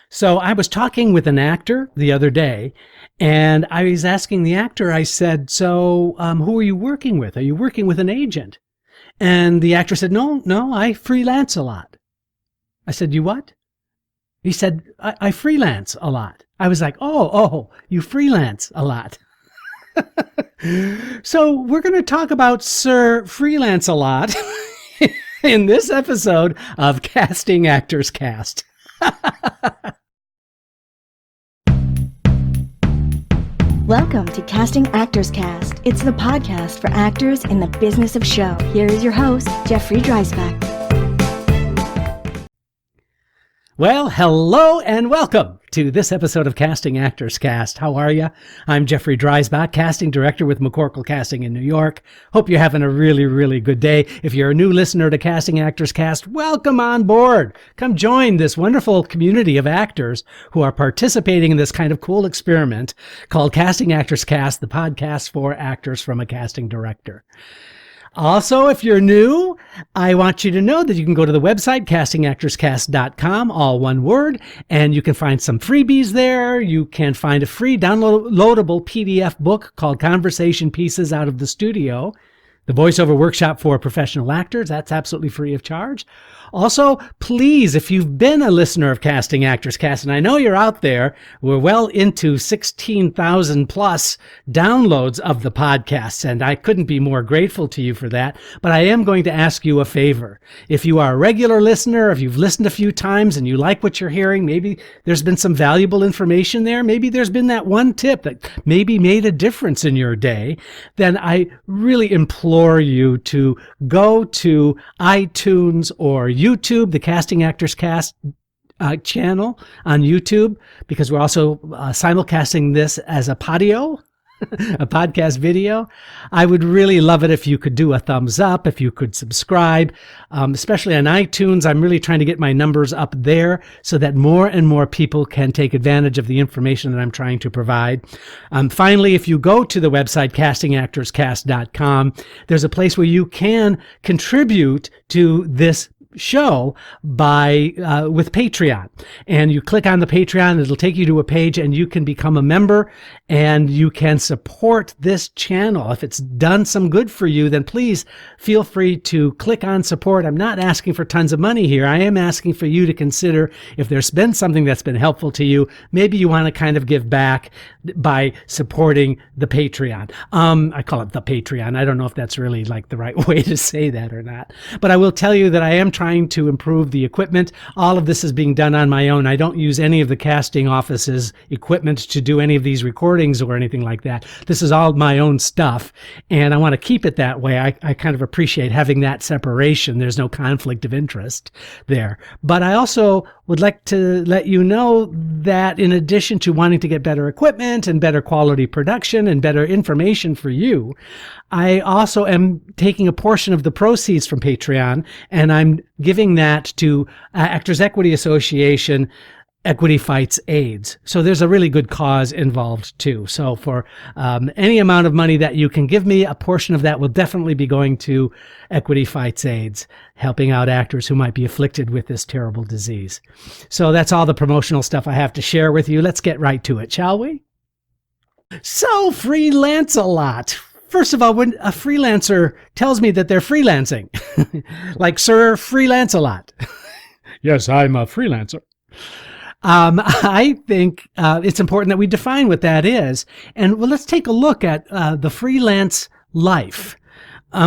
So I was talking with an actor the other day, and I was asking the actor, I said, who are you working with? Are you working with an agent? And the actor said, no, I freelance a lot. I said, you what? He said, I freelance a lot. I was like, oh, you freelance a lot. So we're going to talk about Sir Freelance a Lot in this episode of Casting Actors Cast. Welcome to Casting Actors Cast. It's the podcast for actors in the business of show. Here is your host, Jeffrey Dreisbach. Well, hello and welcome to this episode of Casting Actors Cast. How are you? I'm Jeffrey Dreisbach, casting director with McCorkle Casting in New York. Hope you're having a really, really good day. If you're a new listener to Casting Actors Cast, welcome on board. Come join this wonderful community of actors who are participating in this kind of cool experiment called Casting Actors Cast, the podcast for actors from a casting director. Also, if you're new, I want you to know that you can go to the website, castingactorscast.com, all one word, and you can find some freebies there. You can find a free downloadable PDF book called Conversation Pieces Out of the Studio, the voiceover workshop for professional actors. That's absolutely free of charge. Also, please, if you've been a listener of Casting Actors Cast, and I know you're out there, we're well into 16,000 plus downloads of the podcasts, and I couldn't be more grateful to you for that. But I am going to ask you a favor. If you are a regular listener, if you've listened a few times and you like what you're hearing, maybe there's been some valuable information there, maybe there's been that one tip that maybe made a difference in your day, then I really implore you to go to iTunes or YouTube, the Casting Actors Cast channel on YouTube, because we're also simulcasting this as a podio, a podcast video. I would really love it if you could do a thumbs up, if you could subscribe, especially on iTunes. I'm really trying to get my numbers up there so that more and more people can take advantage of the information that I'm trying to provide. Finally, if you go to the website, castingactorscast.com, there's a place where you can contribute to this show by with Patreon, and you click on the Patreon, it'll take you to a page and you can become a member and you can support this channel. If it's done some good for you, then please feel free to click on support. I'm not asking for tons of money here. I am asking for you to consider if there's been something that's been helpful to you, maybe you want to kind of give back by supporting the Patreon. I call it the Patreon. I don't know if that's really like the right way to say that or not, but I will tell you that I am trying to improve the equipment. All of this is being done on my own. I don't use any of the casting office's equipment to do any of these recordings or anything like that. This is all my own stuff, and I want to keep it that way. I kind of appreciate having that separation. There's no conflict of interest there. But I also would like to let you know that in addition to wanting to get better equipment and better quality production and better information for you, I also am taking a portion of the proceeds from Patreon and I'm giving that to Actors Equity Association Equity Fights AIDS. So there's a really good cause involved too. So for any amount of money that you can give me, a portion of that will definitely be going to Equity Fights AIDS, helping out actors who might be afflicted with this terrible disease. So that's all the promotional stuff I have to share with you. Let's get right to it, shall we? So freelance a lot. First of all, when a freelancer tells me that they're freelancing, like Sir Freelance a Lot. Yes, I'm a freelancer. I think it's important that we define what that is. And well, let's take a look at the freelance life.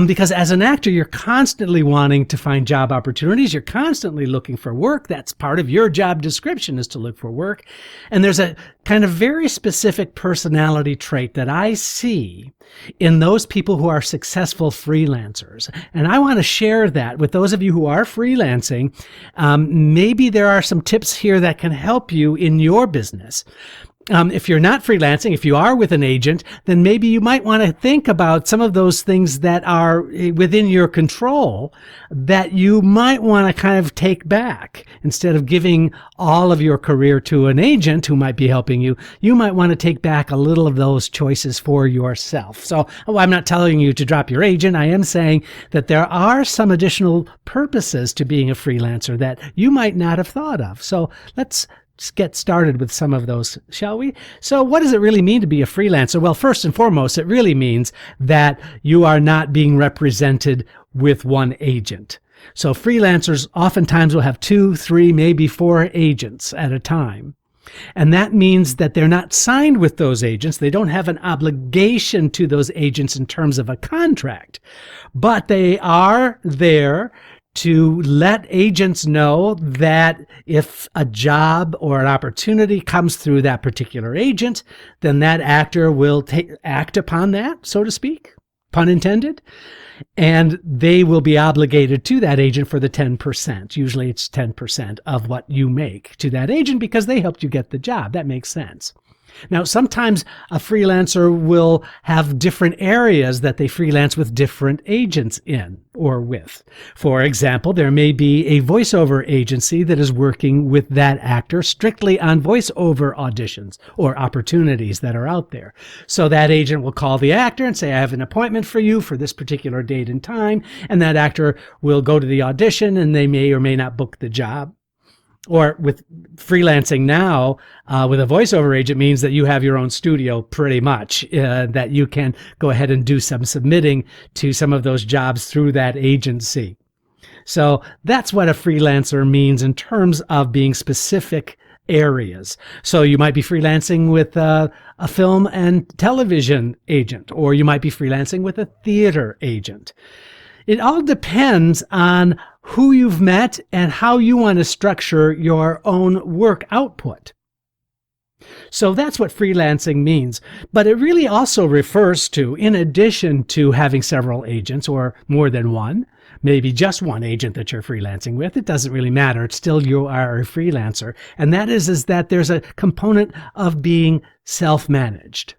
Because as an actor, you're constantly wanting to find job opportunities. You're constantly looking for work. That's part of your job description, is to look for work. And there's a kind of very specific personality trait that I see in those people who are successful freelancers. And I want to share that with those of you who are freelancing. Maybe there are some tips here that can help you in your business. If you're not freelancing, if you are with an agent, then maybe you might want to think about some of those things that are within your control that you might want to kind of take back. Instead of giving all of your career to an agent who might be helping you, you might want to take back a little of those choices for yourself. So I'm not telling you to drop your agent. I am saying that there are some additional purposes to being a freelancer that you might not have thought of. So let's get started with some of those, shall we? So what does it really mean to be a freelancer? Well, first and foremost, it really means that you are not being represented with one agent. So freelancers oftentimes will have 2, 3, maybe 4 agents at a time. And that means that they're not signed with those agents. They don't have an obligation to those agents in terms of a contract, but they are there to let agents know that if a job or an opportunity comes through that particular agent, then that actor will act upon that, so to speak, pun intended, and they will be obligated to that agent for the 10%. Usually it's 10% of what you make to that agent because they helped you get the job. That makes sense. Now, sometimes a freelancer will have different areas that they freelance with different agents in or with. For example, there may be a voiceover agency that is working with that actor strictly on voiceover auditions or opportunities that are out there. So that agent will call the actor and say, I have an appointment for you for this particular date and time, and that actor will go to the audition and they may or may not book the job. Or with freelancing now, with a voiceover agent means that you have your own studio pretty much, that you can go ahead and do some submitting to some of those jobs through that agency. So that's what a freelancer means in terms of being specific areas. So you might be freelancing with a film and television agent, or you might be freelancing with a theater agent. It all depends on who you've met and how you want to structure your own work output. So that's what freelancing means. But it really also refers to, in addition to having several agents or more than one, maybe just one agent that you're freelancing with, it doesn't really matter. It's still you are a freelancer. And that is that there's a component of being self-managed,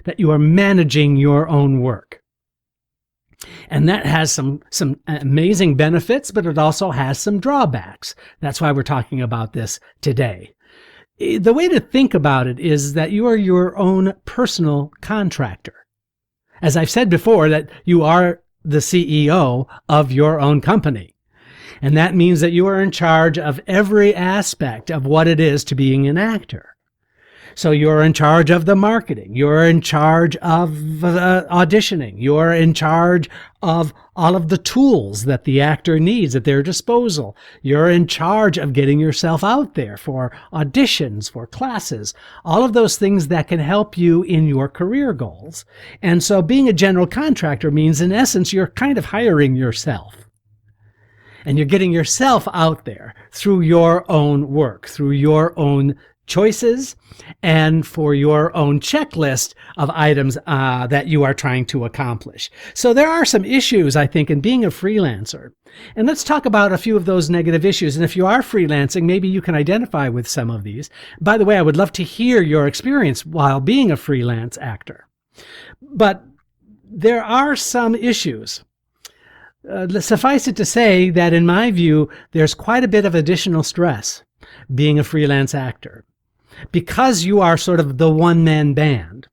that you are managing your own work. And that has some amazing benefits, but it also has some drawbacks. That's why we're talking about this today. The way to think about it is that you are your own personal contractor. As I've said before, that you are the CEO of your own company. And that means that you are in charge of every aspect of what it is to being an actor. So you're in charge of the marketing. You're in charge of auditioning. You're in charge of all of the tools that the actor needs at their disposal. You're in charge of getting yourself out there for auditions, for classes, all of those things that can help you in your career goals. And so being a general contractor means, in essence, you're kind of hiring yourself. And you're getting yourself out there through your own work, through your own choices, and for your own checklist of items that you are trying to accomplish. So there are some issues, I think, in being a freelancer. And let's talk about a few of those negative issues. And if you are freelancing, maybe you can identify with some of these. By the way, I would love to hear your experience while being a freelance actor. But there are some issues. Suffice it to say that, in my view, there's quite a bit of additional stress being a freelance actor, because you are sort of the one-man band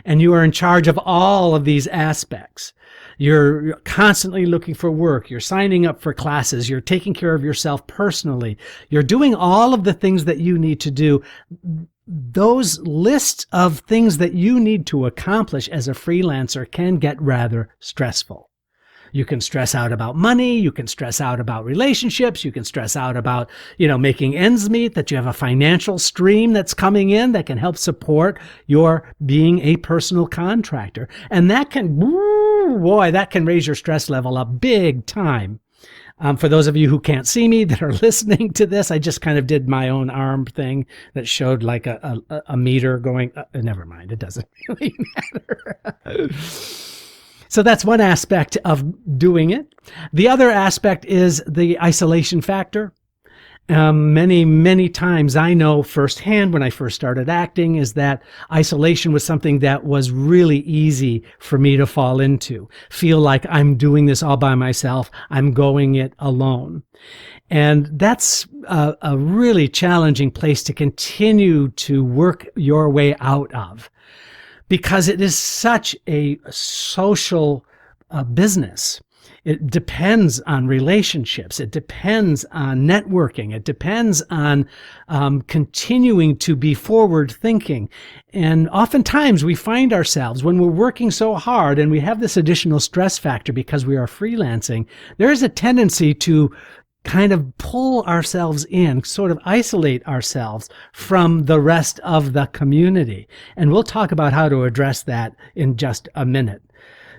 and you are in charge of all of these aspects. You're constantly looking for work. You're signing up for classes. You're taking care of yourself personally. You're doing all of the things that you need to do. Those lists of things that you need to accomplish as a freelancer can get rather stressful. You can stress out about money. You can stress out about relationships. You can stress out about, making ends meet, that you have a financial stream that's coming in that can help support your being a personal contractor. And that can raise your stress level up big time. For those of you who can't see me that are listening to this, I just kind of did my own arm thing that showed like a meter going. Never mind. It doesn't really matter. So that's one aspect of doing it. The other aspect is the isolation factor. Many times I know firsthand when I first started acting is that isolation was something that was really easy for me to fall into. Feel like I'm doing this all by myself. I'm going it alone. And that's a really challenging place to continue to work your way out of, because it is such a social business. It depends on relationships. It depends on networking. It depends on continuing to be forward thinking. And oftentimes we find ourselves when we're working so hard and we have this additional stress factor because we are freelancing, there is a tendency to kind of pull ourselves in, sort of isolate ourselves from the rest of the community. And we'll talk about how to address that in just a minute.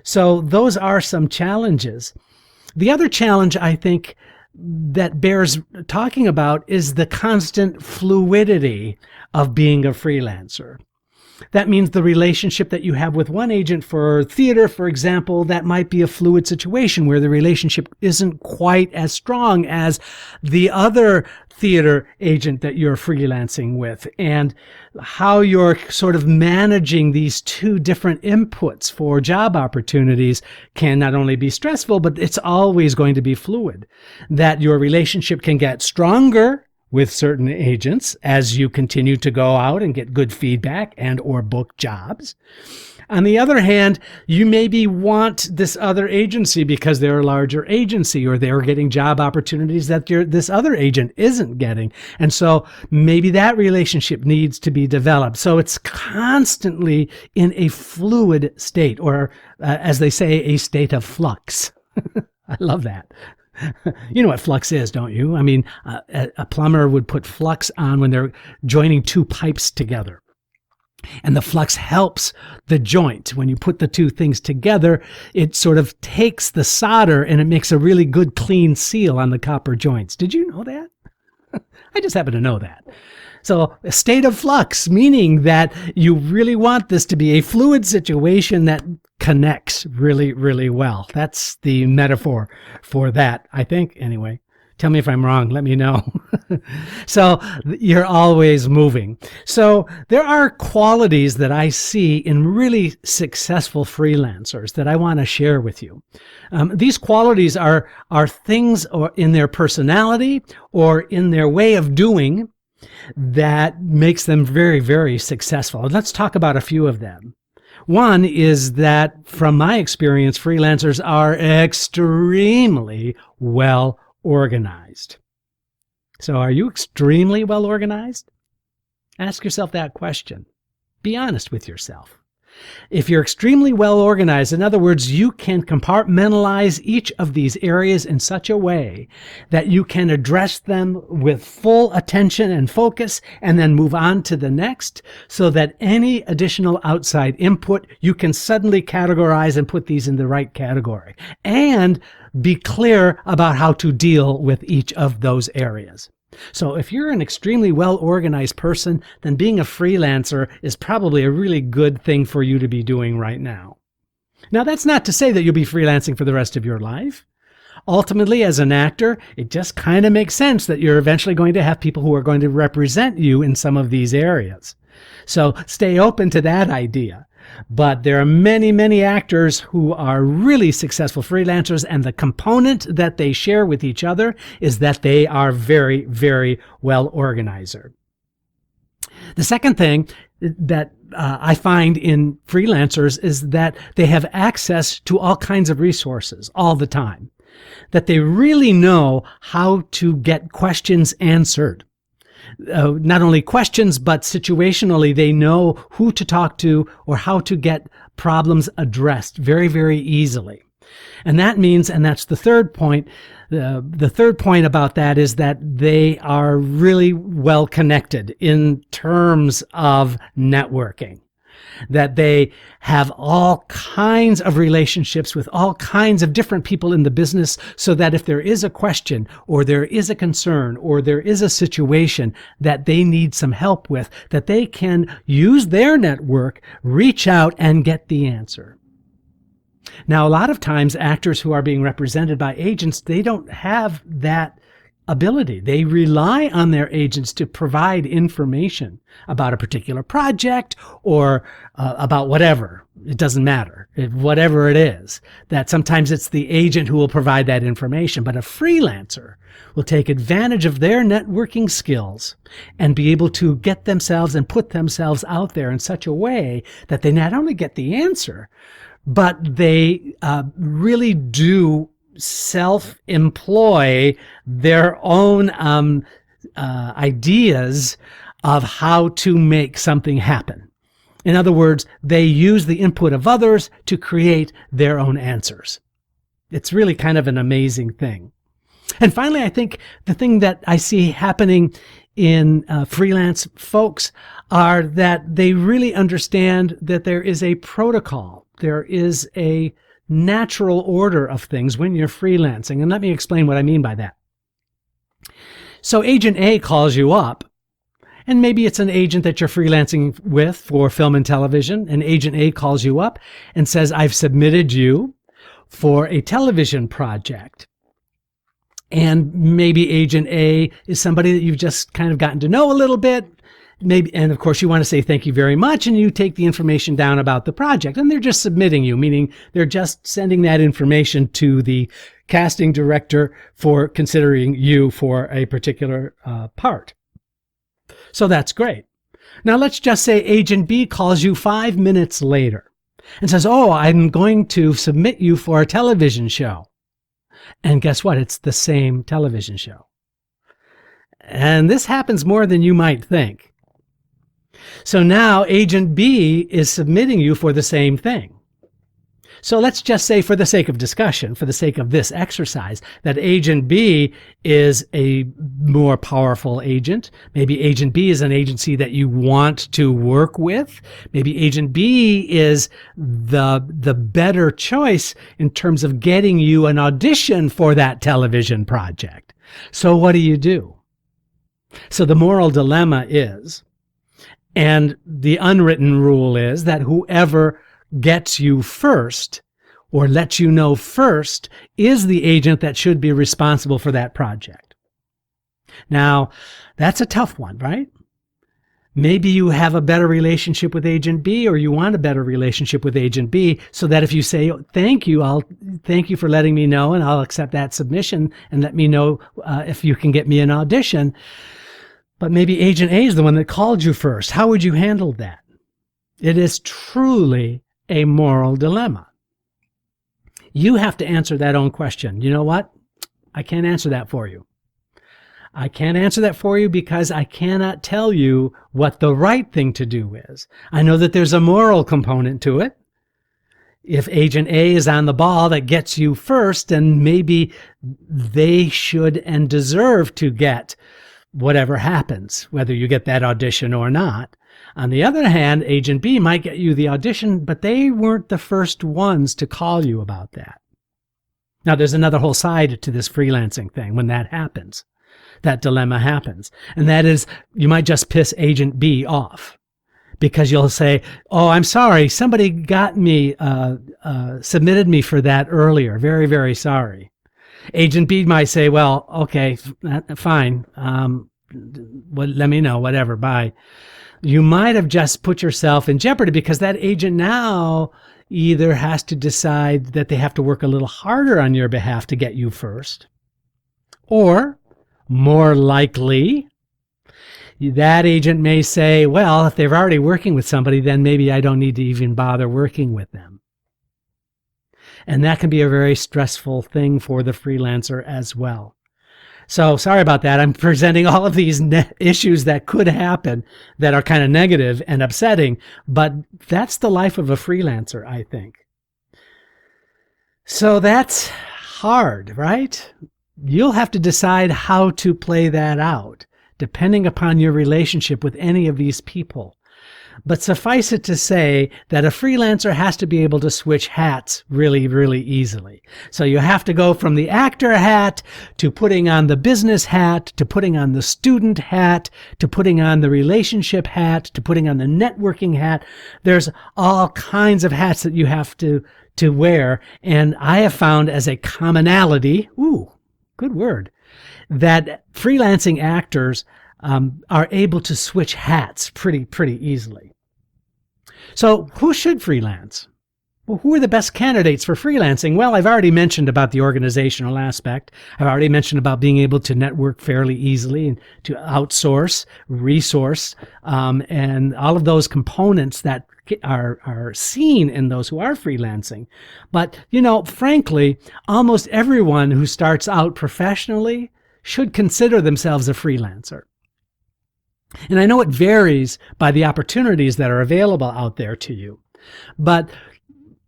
So those are some challenges. The other challenge I think that bears talking about is the constant fluidity of being a freelancer. That means the relationship that you have with one agent for theater, for example, that might be a fluid situation where the relationship isn't quite as strong as the other theater agent that you're freelancing with, and how you're sort of managing these two different inputs for job opportunities can not only be stressful, but it's always going to be fluid. That your relationship can get stronger with certain agents as you continue to go out and get good feedback and or book jobs. On the other hand, you maybe want this other agency because they're a larger agency or they're getting job opportunities that this other agent isn't getting. And so maybe that relationship needs to be developed. So it's constantly in a fluid state, or as they say, a state of flux. I love that. You know what flux is, don't you? I mean, a plumber would put flux on when they're joining two pipes together. And the flux helps the joint. When you put the two things together, it sort of takes the solder and it makes a really good clean seal on the copper joints. Did you know that? I just happen to know that. So a state of flux, meaning that you really want this to be a fluid situation that connects really, really well. That's the metaphor for that, I think, anyway. Tell me if I'm wrong. Let me know. So you're always moving. So there are qualities that I see in really successful freelancers that I want to share with you. These qualities are things or in their personality or in their way of doing that makes them very, very successful. Let's talk about a few of them. One is that, from my experience, freelancers are extremely well organized. So are you extremely well organized? Ask yourself that question. Be honest with yourself. If you're extremely well organized, in other words, you can compartmentalize each of these areas in such a way that you can address them with full attention and focus and then move on to the next, so that any additional outside input, you can suddenly categorize and put these in the right category and be clear about how to deal with each of those areas. So if you're an extremely well-organized person, then being a freelancer is probably a really good thing for you to be doing right now. Now, that's not to say that you'll be freelancing for the rest of your life. Ultimately, as an actor, it just kind of makes sense that you're eventually going to have people who are going to represent you in some of these areas. So stay open to that idea. But there are many, many actors who are really successful freelancers, and the component that they share with each other is that they are very, very well organized. The second thing that I find in freelancers is that they have access to all kinds of resources all the time, that they really know how to get questions answered. Not only questions, but situationally, they know who to talk to or how to get problems addressed very, very easily. And that means, and that's the third point, the third point about that is that they are really well connected in terms of networking. That they have all kinds of relationships with all kinds of different people in the business, so that if there is a question or there is a concern or there is a situation that they need some help with, that they can use their network, reach out and get the answer. Now, a lot of times actors who are being represented by agents, they don't have that ability. They rely on their agents to provide information about a particular project or about whatever. It doesn't matter. Whatever it is, that sometimes it's the agent who will provide that information. But a freelancer will take advantage of their networking skills and be able to get themselves and put themselves out there in such a way that they not only get the answer, but they really do self-employ their own ideas of how to make something happen. In other words, they use the input of others to create their own answers. It's really kind of an amazing thing. And finally, I think the thing that I see happening in freelance folks are that they really understand that there is a protocol. There is a natural order of things when you're freelancing. And let me explain what I mean by that. So Agent A calls you up, and maybe it's an agent that you're freelancing with for film and television, and Agent A calls you up and says, I've submitted you for a television project. And maybe Agent A is somebody that you've just kind of gotten to know a little bit. Maybe, and of course you want to say thank you very much, and you take the information down about the project, and they're just submitting you, meaning they're just sending that information to the casting director for considering you for a particular part. So that's great. Now let's just say Agent B calls you 5 minutes later and says, oh, I'm going to submit you for a television show. And guess what? It's the same television show. And this happens more than you might think. So now Agent B is submitting you for the same thing. So let's just say, for the sake of discussion, for the sake of this exercise, that Agent B is a more powerful agent. Maybe Agent B is an agency that you want to work with. Maybe Agent B is the better choice in terms of getting you an audition for that television project. So what do? So the moral dilemma is, and the unwritten rule is, that whoever gets you first or lets you know first is the agent that should be responsible for that project. Now, that's a tough one, right? Maybe you have a better relationship with Agent B, or you want a better relationship with Agent B, so that if you say, thank you, I'll thank you for letting me know, and I'll accept that submission, and let me know if you can get me an audition. But maybe Agent A is the one that called you first. How would you handle that? It is truly a moral dilemma. You have to answer that own question. You know what? I can't answer that for you. I can't answer that for you because I cannot tell you what the right thing to do is. I know that there's a moral component to it. If Agent A is on the ball that gets you first, then maybe they should and deserve to get whatever happens, whether you get that audition or not. On the other hand, Agent B might get you the audition, but they weren't the first ones to call you about that. Now, there's another whole side to this freelancing thing when that happens. That dilemma happens. And that is, you might just piss Agent B off because you'll say, oh, I'm sorry, somebody got me, submitted me for that earlier. Very, very sorry. Agent B might say, well, okay, fine. Let me know, whatever, bye. You might have just put yourself in jeopardy because that agent now either has to decide that they have to work a little harder on your behalf to get you first, or more likely, that agent may say, well, if they're already working with somebody, then maybe I don't need to even bother working with them. And that can be a very stressful thing for the freelancer as well. So sorry about that. I'm presenting all of these issues that could happen that are kind of negative and upsetting, but that's the life of a freelancer, I think. So that's hard, right? You'll have to decide how to play that out, depending upon your relationship with any of these people. But suffice it to say that a freelancer has to be able to switch hats really, really easily. So you have to go from the actor hat to putting on the business hat, to putting on the student hat, to putting on the relationship hat, to putting on the networking hat. There's all kinds of hats that you have to wear. And I have found as a commonality, good word, that freelancing actors are able to switch hats pretty easily. So who should freelance? Well, who are the best candidates for freelancing? Well, I've already mentioned about the organizational aspect. I've already mentioned about being able to network fairly easily and to outsource, resource, and all of those components that are seen in those who are freelancing. But, frankly, almost everyone who starts out professionally should consider themselves a freelancer. And I know it varies by the opportunities that are available out there to you. But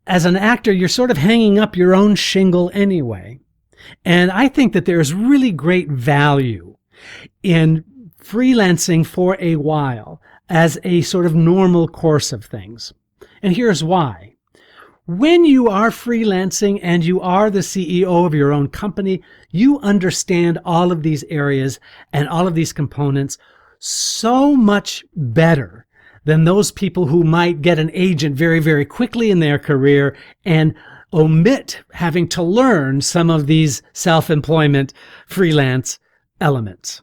as an actor, you're sort of hanging up your own shingle anyway. And I think that there's really great value in freelancing for a while as a sort of normal course of things. And here's why. When you are freelancing and you are the CEO of your own company, you understand all of these areas and all of these components so much better than those people who might get an agent very, very quickly in their career and omit having to learn some of these self-employment freelance elements.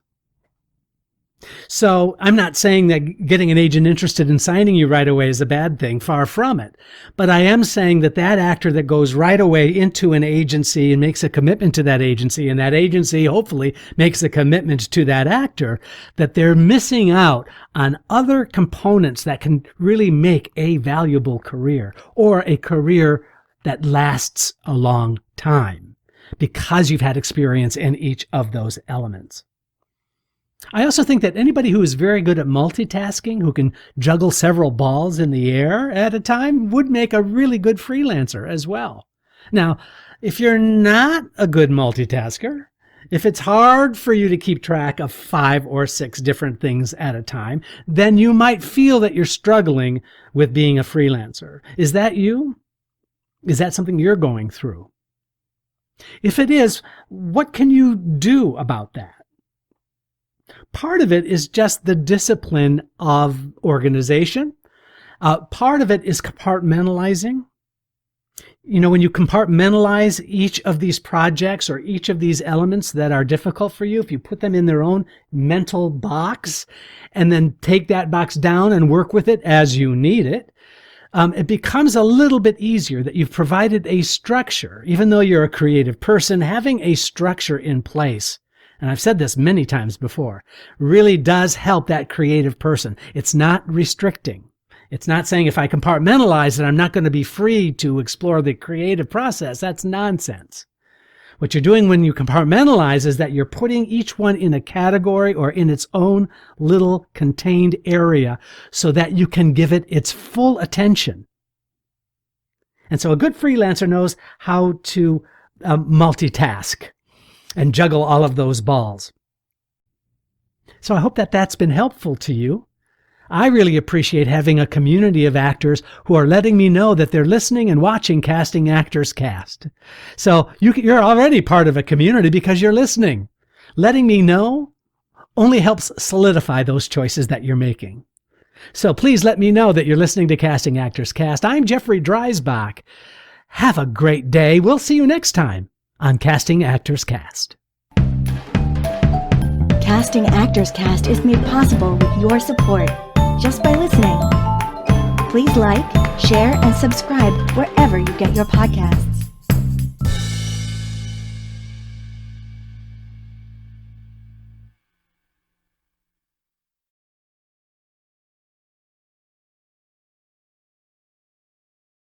So I'm not saying that getting an agent interested in signing you right away is a bad thing, far from it. But I am saying that actor that goes right away into an agency and makes a commitment to that agency, and that agency hopefully makes a commitment to that actor, that they're missing out on other components that can really make a valuable career, or a career that lasts a long time, because you've had experience in each of those elements. I also think that anybody who is very good at multitasking, who can juggle several balls in the air at a time, would make a really good freelancer as well. Now, if you're not a good multitasker, if it's hard for you to keep track of 5 or 6 different things at a time, then you might feel that you're struggling with being a freelancer. Is that you? Is that something you're going through? If it is, what can you do about that? Part of it is just the discipline of organization. Part of it is compartmentalizing. When you compartmentalize each of these projects or each of these elements that are difficult for you, if you put them in their own mental box and then take that box down and work with it as you need it, it becomes a little bit easier that you've provided a structure. Even though you're a creative person, having a structure in place, and I've said this many times before, really does help that creative person. It's not restricting. It's not saying if I compartmentalize it, I'm not going to be free to explore the creative process. That's nonsense. What you're doing when you compartmentalize is that you're putting each one in a category or in its own little contained area so that you can give it its full attention. And so a good freelancer knows how to multitask and juggle all of those balls. So I hope that that's been helpful to you. I really appreciate having a community of actors who are letting me know that they're listening and watching Casting Actors Cast. So you're already part of a community because you're listening. Letting me know only helps solidify those choices that you're making. So please let me know that you're listening to Casting Actors Cast. I'm Jeffrey Dreisbach. Have a great day. We'll see you next time on Casting Actors Cast. Casting Actors Cast is made possible with your support just by listening. Please like, share, and subscribe wherever you get your podcasts.